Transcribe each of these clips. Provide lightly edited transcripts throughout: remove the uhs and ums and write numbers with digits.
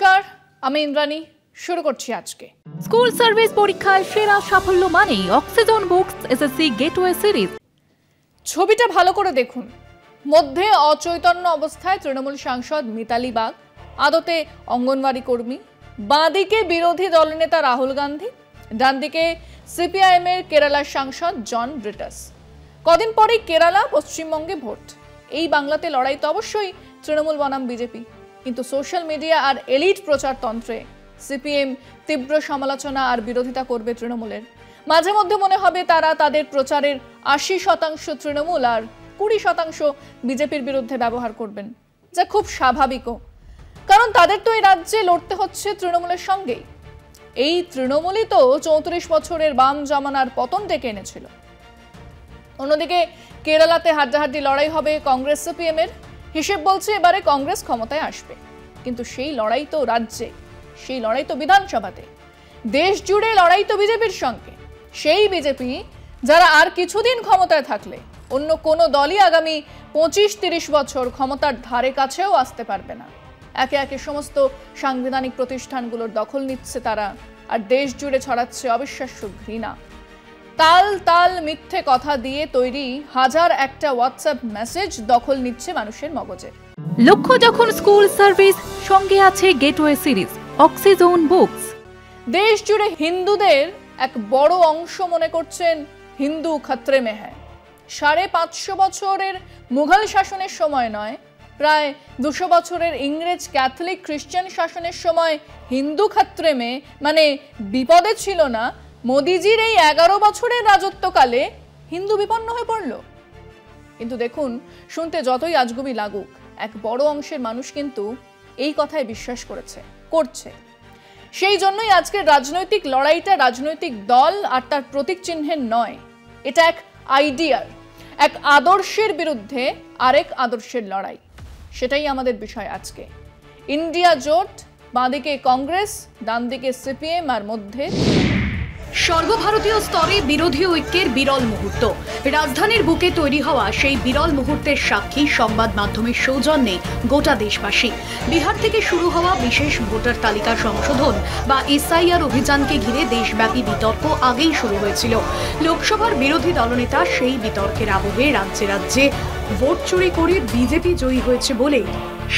নমস্কার, আমি ইন্দ্রাণী। শুরু করছি আজকে। স্কুল সার্ভিস পরীক্ষায় সেরা সাফল্য মানেই oxygen books SSC gateway series. ছবিটা ভালো করে দেখুন। মধ্যে অচৈতন্য অবস্থায় তৃণমূল সাংসদ মিতালি বাগ, আদতে অঙ্গনওয়াড়ি কর্মী, বাঁদিকে বিরোধী দলনেতা রাহুল গান্ধী, ডান দিকে সিপিআইএম এর কেরালার সাংসদ জন ব্রিটাস। কদিন পরেই কেরালা, পশ্চিমবঙ্গে ভোট। এই বাংলাতে লড়াই তো অবশ্যই তৃণমূল বনাম বিজেপি, কিন্তু সোশ্যাল মিডিয়া আর এলিট প্রচারতন্ত্রে সিপিএম তীব্র সমালোচনা আর বিরোধিতা করবে তৃণমূলের। মাঝে মধ্যে মনে হবে তারা তাদের প্রচারের ৮০% তৃণমূল আর ২০% বিজেপির বিরুদ্ধে ব্যবহার করবেন, যা খুব স্বাভাবিকও, কারণ তাদের তো এই রাজ্যে লড়তে হচ্ছে তৃণমূলের সঙ্গেই। এই তৃণমূলই তো ৩৪ বছরের বাম জমানার পতন ডেকে এনেছিল। অন্যদিকে কেরালাতে হাড্ডাহাড্ডি লড়াই হবে কংগ্রেস সিপিএম এর। হিসেব বলছে এবারে কংগ্রেস ক্ষমতায় আসবে, কিন্তু সেই লড়াই তো রাজ্যে, সেই লড়াই তো বিধানসভাতে। দেশ জুড়ে লড়াই তো বিজেপির সঙ্গে। সেই বিজেপি যারা আর কিছুদিন ক্ষমতায় থাকলে অন্য কোনো দলই আগামী ২৫-৩০ বছর ক্ষমতার ধারে কাছেও আসতে পারবে না। একে একে সমস্ত সাংবিধানিক প্রতিষ্ঠানগুলোর দখল নিচ্ছে তারা, আর দেশ জুড়ে ছড়াচ্ছে অবিশ্বাস্য ঘৃণা। তাল তাল মিথ্যে কথা দিয়ে তৈরি হাজার একটা হোয়াটসঅ্যাপ মেসেজ দখল নিচ্ছে মানুষের মগজে। লক্ষ্য যখন স্কুল সার্ভিস, সঙ্গে আছে গেটওয়ে সিরিজ অক্সিজন বুকস। দেশ জুড়ে হিন্দুদের এক বড় অংশ মনে করছেন হিন্দু খতরে মে হ্যায়। ৫৫০ বছরের মুঘল শাসনের সময় নয়, প্রায় ২০০ বছরের ইংরেজ ক্যাথলিক খ্রিস্টান শাসনের সময় হিন্দু খতরে মে মানে বিপদে ছিল না। মোদিজির এই ১১ বছরের রাজত্বকালে হিন্দু বিপন্ন হয়ে পড়ল। কিন্তু দেখুন, শুনতে যতই আজগুবি লাগুক, এক বড় অংশের মানুষ কিন্তু এই কথায় বিশ্বাস করছে। সেই জন্যই আজকের রাজনৈতিক লড়াইটা রাজনৈতিক দল আর তার প্রতীক চিহ্নের নয়, এটা এক আইডিয়ার, এক আদর্শের বিরুদ্ধে আরেক আদর্শের লড়াই। সেটাই আমাদের বিষয় আজকে। ইন্ডিয়া জোট, বাঁদিকে কংগ্রেস, ডান দিকে সিপিএম, আর মধ্যে সর্বভারতীয় স্তরে বিরোধী ঐক্যের বিরল মুহূর্ত। রাজধানীর বুকে তৈরি হওয়া সেই বিরল মুহূর্তের সাক্ষী সংবাদ মাধ্যমের সৌজন্যে গোটা দেশবাসী। বিহার থেকে শুরু হওয়া বিশেষ ভোটার তালিকা সংশোধন বা এসআইআর অভিযানকে ঘিরে দেশব্যাপী বিতর্ক আগেই শুরু হয়েছিল। লোকসভার বিরোধী দলনেতা সেই বিতর্কের আবহে রাজ্যে রাজ্যে ভোট চুরি করে বিজেপি জয়ী হয়েছে বলে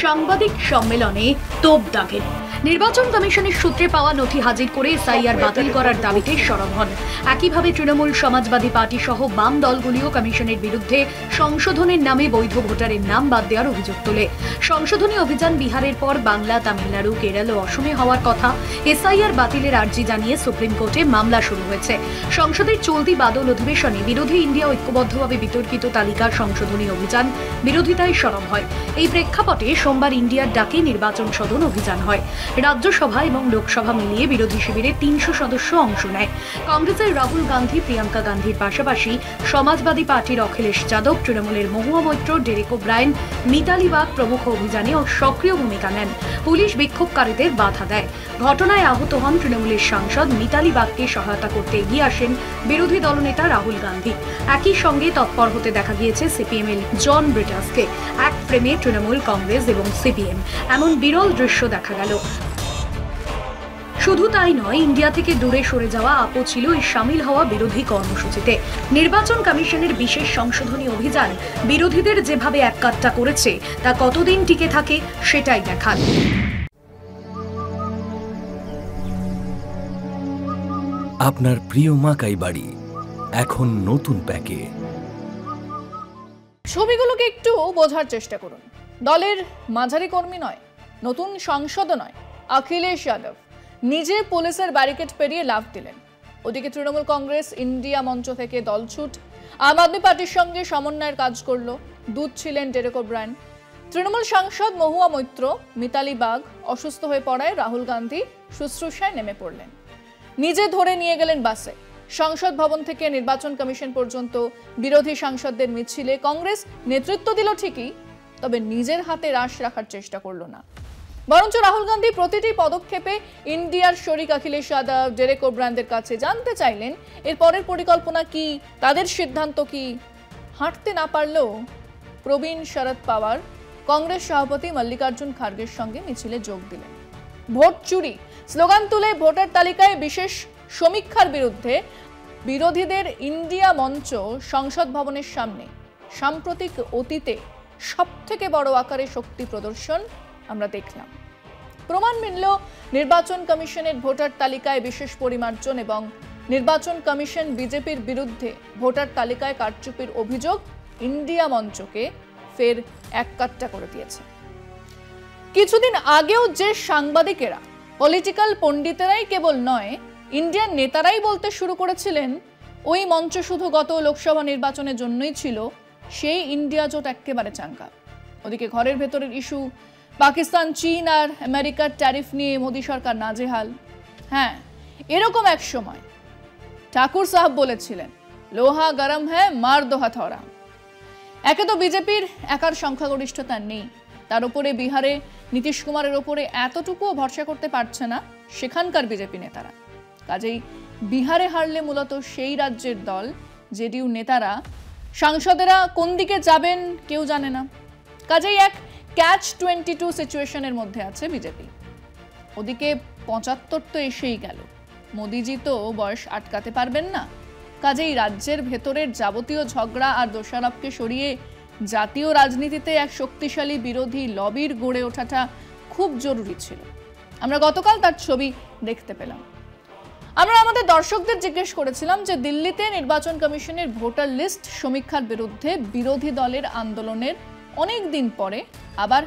সাংবাদিক সম্মেলনে তোপ দাগেন। নির্বাচন কমিশনের সূত্রে পাওয়া নথি হাজির করে এসআইআর বাতিল করার দাবিতে সরব হন। একইভাবে তৃণমূল, সমাজবাদী পার্টি সহ বাম দলগুলিও কমিশনের বিরুদ্ধে সংশোধনের নামে বৈধ ভোটারের নাম বাদ দেওয়ার অভিযোগ তোলে। সংশোধনী অভিযান বিহারের পর বাংলা, তামিলনাড়ু, কেরল ও অসমে হওয়ার কথা। এসআইআর বাতিলের আর্জি জানিয়ে সুপ্রিম কোর্টে মামলা শুরু হয়েছে। সংসদের চলতি বাদল অধিবেশনে বিরোধী ইন্ডিয়া ঐক্যবদ্ধভাবে বিতর্কিত তালিকা সংশোধনী অভিযান বিরোধিতায় সরব হয়। এই প্রেক্ষাপটে সোমবার ইন্ডিয়ার ডাকে নির্বাচন সদন অভিযান হয়। রাজ্যসভা এবং লোকসভা মিলিয়ে বিরোধী শিবিরে ৩০০ সদস্য অংশ নেয়। কংগ্রেসের রাহুল গান্ধী, প্রিয়াঙ্কা গান্ধীর পাশাপাশি সমাজবাদী পার্টির অখিলেশ যাদব, তৃণমূলের মহুয়া মৈত্র, ডেরেক ওব্রায়েন, মিতালি বাগ প্রমুখ অভিযানে সক্রিয় ভূমিকা নেন। পুলিশ বিক্ষোভকারীদের বাধা দেয়। ঘটনায় আহত হন তৃণমূলের সাংসদ। মিতালি বাগকে সহায়তা করতে এগিয়ে আসেন বিরোধী দলনেতা রাহুল গান্ধী। একই সঙ্গে তৎপর হতে দেখা গিয়েছে সিপিএম এর জন ব্রিটাসকে। এক ফ্রেমে তৃণমূল, কংগ্রেস এবং সিপিএম, এমন বিরল দৃশ্য দেখা গেল। শুধু তাই নয়, ইন্ডিয়া থেকে দূরে সরে যাওয়া আপও ছিল এই সামিল হওয়া বিরোধী কর্মসূচিতে। নির্বাচন কমিশনের বিশেষ সংশোধনী অভিযান বিরোধীদের যেভাবে এককাট্টা করেছে তা কতদিন টিকে থাকে সেটাই দেখার। আপনার প্রিয় মাকাই বাড়ি এখন নতুন প্যাকে। ছবিগুলোকে একটু বোঝার চেষ্টা করুন। দলের মাঝারি কর্মী নয়, নতুন সাংসদও নয়, অখিলেশ যাদব নিজে পুলিশের ব্যারিকেড পেরিয়ে লাফ দিলেন। ওদিকে তৃণমূল কংগ্রেস ইন্ডিয়া মঞ্চ থেকে দলছুট, আম আদমি পার্টির সঙ্গে সমন্বয়ের কাজ করলো। দূত ছিলেন ডেরেক ওব্রায়েন। তৃণমূল সাংসদ মহুয়া মৈত্র, মিতালি বাগ অসুস্থ হয়ে পড়ায় রাহুল গান্ধী শুশ্রূষায় নেমে পড়লেন। নিজে ধরে নিয়ে গেলেন বাসে। সংসদ ভবন থেকে নির্বাচন কমিশন পর্যন্ত বিরোধী সাংসদদের মিছিলে কংগ্রেস নেতৃত্ব দিল ঠিকই, তবে নিজের হাতে রাশ রাখার চেষ্টা করল না। বরঞ্চ রাহুল গান্ধী প্রতিটি পদক্ষেপে ইন্ডিয়ার শরিক অখিলেশ যাদব, ডেরেক ওব্রায়েনদের কাছে জানতে চাইলেন এর পরের পরিকল্পনা কি, তাদের সিদ্ধান্ত কি। হাঁটতে না পারলেও প্রবীণ শরদ পাওয়ার কংগ্রেস সভাপতি মল্লিকার্জুন খার্গের সঙ্গে মিছিলে যোগ দিলেন। ভোট চুরি স্লোগান তুলে ভোটার তালিকায় বিশেষ সমীক্ষার বিরুদ্ধে বিরোধীদের ইন্ডিয়া মঞ্চ সংসদ ভবনের সামনে সাম্প্রতিক অতীতে সবথেকে বড় আকারে শক্তি প্রদর্শন আমরা দেখলাম। প্রমাণ মিলল নির্বাচন কমিশনের ভোটার তালিকায় বিশেষ পরিমার্জন এবং নির্বাচন কমিশন বিজেপির বিরুদ্ধে ভোটার তালিকায় কারচুপির অভিযোগ ইন্ডিয়া মঞ্চকে ফের এককাট্টা করে দিয়েছে। কিছুদিন আগেও যে সাংবাদিকেরা পলিটিক্যাল পণ্ডিতেরাই কেবল নয়, ইন্ডিয়ান নেতারাই বলতে শুরু করেছিলেন ওই মঞ্চ শুধু গত লোকসভা নির্বাচনের জন্যই ছিল, সেই ইন্ডিয়া জোট একেবারে চাঙ্গা। ওদিকে ঘরের ভেতরের ইস্যু পাকিস্তান, চীন আর আমেরিকার ট্যারিফ নিয়ে মোদী সরকার নাজেহাল। হ্যাঁ, এরকম এক সময় ঠাকুর সাহেব বলেছিলেন, লোহা গরম হ্যায় মার দো হাথৌড়া। একে তো বিজেপির একার সংখ্যাগরিষ্ঠতা নেই, তার উপরে বিহারে নীতিশ কুমারের ওপরে এতটুকুও ভরসা করতে পারছে না সেখানকার বিজেপি নেতারা। কাজেই বিহারে হারলে মূলত সেই রাজ্যের দল জেডিইউ নেতারা, সাংসদেরা কোন দিকে যাবেন কেউ জানে না। কাজেই এক ক্যাচ 22 সিচুয়েশনের মধ্যে আছে বিজেপি। ওদিকে 75 তো এসেই গেল, মোদিজি তো বয়স আটকাতে পারবেন না। কাজেই রাজ্যের ভেতরের যাবতীয় ঝগড়া আর দোষারোপকে সরিয়ে জাতীয় রাজনীতিতে এক শক্তিশালী বিরোধী লবির গড়ে ওঠাটা খুব জরুরি ছিল। আমরা গতকাল তার ছবি দেখতে পেলাম। আমরা আমাদের দর্শকদের জিজ্ঞেস করেছিলাম যে দিল্লিতে নির্বাচন কমিশনের ভোটার লিস্ট সমীক্ষার বিরুদ্ধে বিরোধী দলের আন্দোলনের অনেক দিন পরে আবার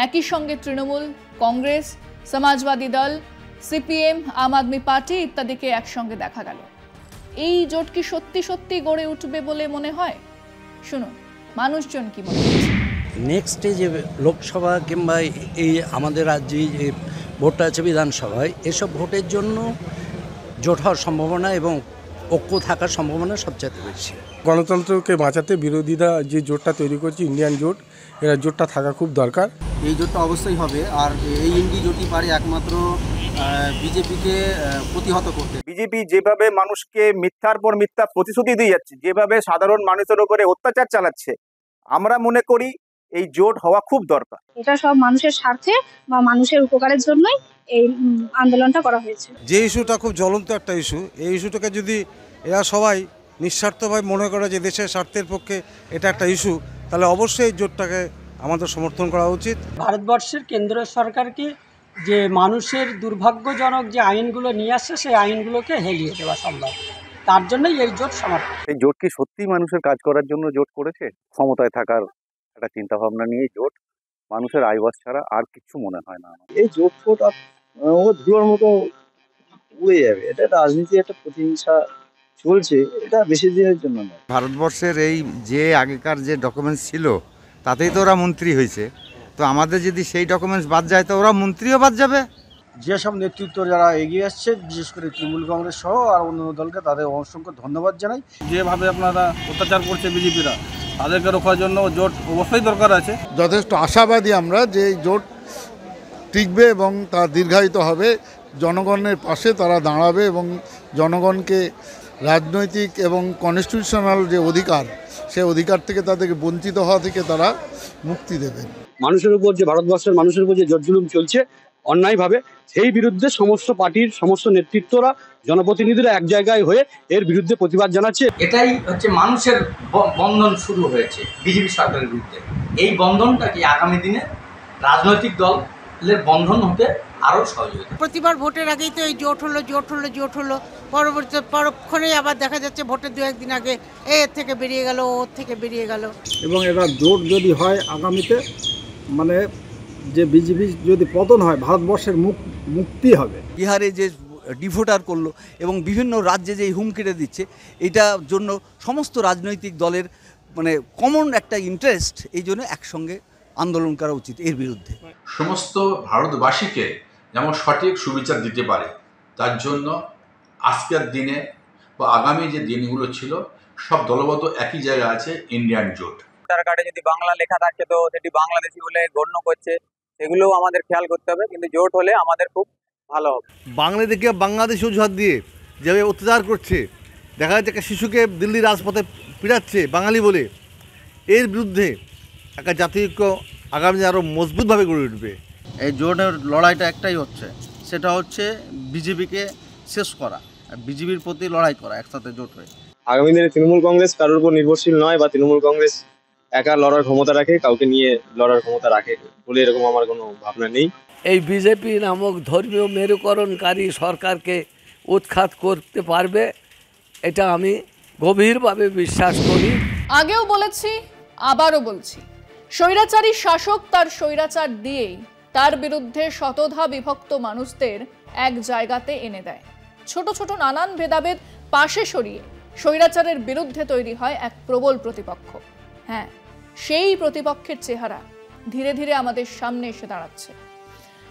একই সঙ্গে তৃণমূল, কংগ্রেস, সমাজবাদী দল, সিপিএম, আম আদমি পার্টি ইত্যাদিকে একসঙ্গে দেখা গেল। এই জোট কি সত্যি সত্যি গড়ে উঠবে বলে মনে হয়? শুনুন মানুষজন কি বলে। নেক্সটে যে লোকসভা কিংবা এই আমাদের রাজ্যে যে ভোটটা আছে বিধানসভায়, এসব ভোটের জন্য জোট হওয়ার সম্ভাবনা এবং ঐক্য থাকার সম্ভাবনা সবচেয়ে বেশি। গণতন্ত্রকে বাঁচাতে বিরোধীরা যে জোটটা তৈরি করছে ইন্ডিয়ান জোট, এরা জোটটা থাকা খুব দরকার। এই জোটটা অবশ্যই হবে, আর এই ইন্ডি জোটই পারে একমাত্র বিজেপিকে প্রতিহত করতে। বিজেপি যেভাবে মানুষকে মিথ্যার পর মিথ্যা প্রতিশ্রুতি দিয়ে যাচ্ছে, যেভাবে সাধারণ মানুষের উপরে অত্যাচার চালাচ্ছে, আমরা মনে করি এই জোট হওয়া খুব দরকার। এটা সব মানুষের স্বার্থে বা মানুষের উপকারের জন্যই এই আন্দোলনটা করা হয়েছে। যে ইস্যুটা খুব জ্বলন্ত একটা ইস্যু, এই ইস্যুটাকে যদি এরা সবাই নিঃস্বার্থভাবে মনে করে যে দেশের স্বার্থের পক্ষে এটা একটা ইস্যু, তাহলে অবশ্যই এই জোটটাকে আমাদের সমর্থন করা উচিত। ভারতবর্ষের কেন্দ্র সরকারকে যে মানুষের দুর্ভাগ্যজনক যে আইনগুলো নিয়ে আসছে, সেই আইনগুলোকে হেলিয়ে দেওয়া সম্ভব, তার জন্যই এই জোট সমর্থন। এই জোট কি সত্যি মানুষের কাজ করার জন্য জোট করেছে? ক্ষমতায় থাকার একটা চিন্তা ভাবনা নিয়ে জোট, মানুষের আয়বাস ছাড়া আর কিছু মনে হয় না। এই জোট ফোট ও ধুলোর মতো উড়ে যাবে। এটা রাজনীতি, একটা প্রতিহিংসা চলছে, এটা বেশি দিনের জন্য নয়। ভারতবর্ষের এই যে আগেকার যে ডকুমেন্টস ছিল তাতেই তো ওরা মন্ত্রী হয়েছে, তো আমাদের যদি সেই ডকুমেন্টস বাদ যায় তো ওরা মন্ত্রীও বাদ যাবে। যেসব নেতৃত্ব যারা এগিয়ে আসছে, বিশেষ করে তৃণমূল কংগ্রেস সহ আর অন্যান্য দলকে, তাদের অসংখ্য ধন্যবাদ জানাই। যেভাবে আপনারা অত্যাচার করছে বিজেপিরা, তাদেরকে রোখার জন্য জোট অবশ্যই দরকার আছে। যথেষ্ট আশাবাদী আমরা যে এই জোট টিকবে এবং তা দীর্ঘায়িত হবে। জনগণের পাশে তারা দাঁড়াবে এবং জনগণকে রাজনৈতিক এবং কনস্টিটিউশনাল যে অধিকার, সেই অধিকার থেকে তাদেরকে বঞ্চিত হওয়া থেকে তারা মুক্তি দেবে। মানুষের উপর যে, ভারতবর্ষের মানুষের উপর যে জুলুম চলছে অন্যায়ভাবে, সেই বিরুদ্ধে সমস্ত পার্টির সমস্ত নেতৃত্বরা, জনপ্রতিনিধিরা এক জায়গায় হয়ে এর বিরুদ্ধে প্রতিবাদ জানাচ্ছে। এটাই হচ্ছে মানুষের বন্ধন শুরু হয়েছে বিজেপি সরকারের বিরুদ্ধে। এই বন্ধনটাকে আগামী দিনে রাজনৈতিক দলের বন্ধন হতে আরও সহজ হবে। প্রতিবার ভোটের আগেই তো এই জোট হলো, পরক্ষণেই আবার দেখা যাচ্ছে ভোটের 2-1 দিন আগে এর থেকে বেরিয়ে গেল, ওর থেকে বেরিয়ে গেল। এবং এটা জোট যদি হয় আগামীতে, মানে যে বিজেপি যদি পতন হয়, ভারতবর্ষের মুক্তি হবে। বিহারে যে ডিভোটার করলো এবং বিভিন্ন রাজ্যে যে হুমকিটা দিচ্ছে, এটার জন্য সমস্ত রাজনৈতিক দলের মানে কমন একটা ইন্টারেস্ট, এই জন্য একসঙ্গে আন্দোলন করা উচিত এর বিরুদ্ধে। সমস্ত ভারতবাসীকে যেমন সঠিক সুবিচার দিতে পারে, তার জন্য আজকের দিনে বা আগামী যে দিনগুলো ছিল, সব দলগত একই জায়গায় আছে ইন্ডিয়ান জোট। ভোটার কার্ডে যদি বাংলা লেখা থাকে তো সেটি বাংলাদেশি বলে গণ্য করছে, সেগুলোও আমাদের খেয়াল করতে হবে। কিন্তু জোট হলে আমাদের খুব ভালো হবে। বাংলাদেশকে বাংলাদেশ অজুহাত দিয়ে যেভাবে অত্যাচার করছে, দেখা যাচ্ছে একটা শিশুকে দিল্লি রাজপথে পিড়াচ্ছে বাঙালি বলে, এর বিরুদ্ধে একটা জাতীয় ঐক্য আগামী দিনে আরও মজবুতভাবে গড়ে উঠবে। এই জোটের লড়াইটা একটাই হচ্ছে, সেটা হচ্ছে বিজেপিকে শেষ করা, বিজেপির প্রতি লড়াই করা একসাথে জোট হয়ে। আগামী দিনে তৃণমূল কংগ্রেস কারোর উপর নির্ভরশীল নয়, বা তৃণমূল কংগ্রেস একা লড়ার ক্ষমতা রাখে, কাউকে নিয়ে লড়ার ক্ষমতা রাখে বলে এরকম আমার কোনো ভাবনা নেই। এই বিজেপি নামক ধর্মীয় মেরুকরণকারী সরকারকে উৎখাত করতে পারবে, এটা আমি গভীরভাবে বিশ্বাস করি। আগেও বলেছি, আবারও বলছি, স্বৈরাচারী শাসক তার স্বৈরাচার দিয়েই তার বিরুদ্ধে শতধা বিভক্ত মানুষদের এক জায়গাতে এনে দেয়। ছোট ছোট নানান ভেদাভেদ পাশে সরিয়ে স্বৈরাচারের বিরুদ্ধে তৈরি হয় এক প্রবল প্রতিপক্ষ। হ্যাঁ, সেই প্রতিপক্ষের চেহারা ধীরে ধীরে আমাদের সামনে এসে দাঁড়াচ্ছে।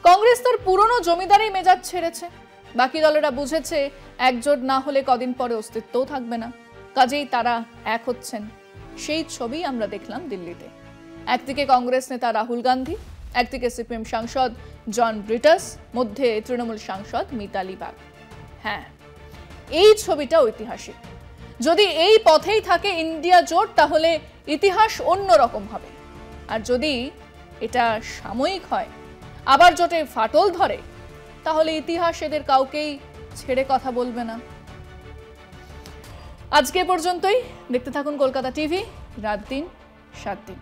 কংগ্রেস তার পুরনো জমিদারি মেজাজ ছেড়েছে, বাকি দলেরা বুঝেছে একজোট না হলে কদিন পরে অস্তিত্বও থাকবে না, কাজেই তারা এক হচ্ছেন। সেই ছবি আমরা দেখলাম দিল্লিতে। একদিকে কংগ্রেস নেতা রাহুল গান্ধী, একদিকে সিপিএম সাংসদ জন ব্রিটাস, মধ্যে তৃণমূল সাংসদ মিতালি বাগ। হ্যাঁ, এই ছবিটা ঐতিহাসিক। যদি এই পথেই থাকে ইন্ডিয়া জোট, তাহলে ইতিহাস অন্যরকম হবে। আর যদি এটা সাময়িক হয়, আবার জোটে ফাটল ধরে, তাহলে ইতিহাস এদের কাউকেই ছেড়ে কথা বলবে না। আজকে পর্যন্তই। দেখতে থাকুন কলকাতা টিভি, রাত দিন 7 দিন।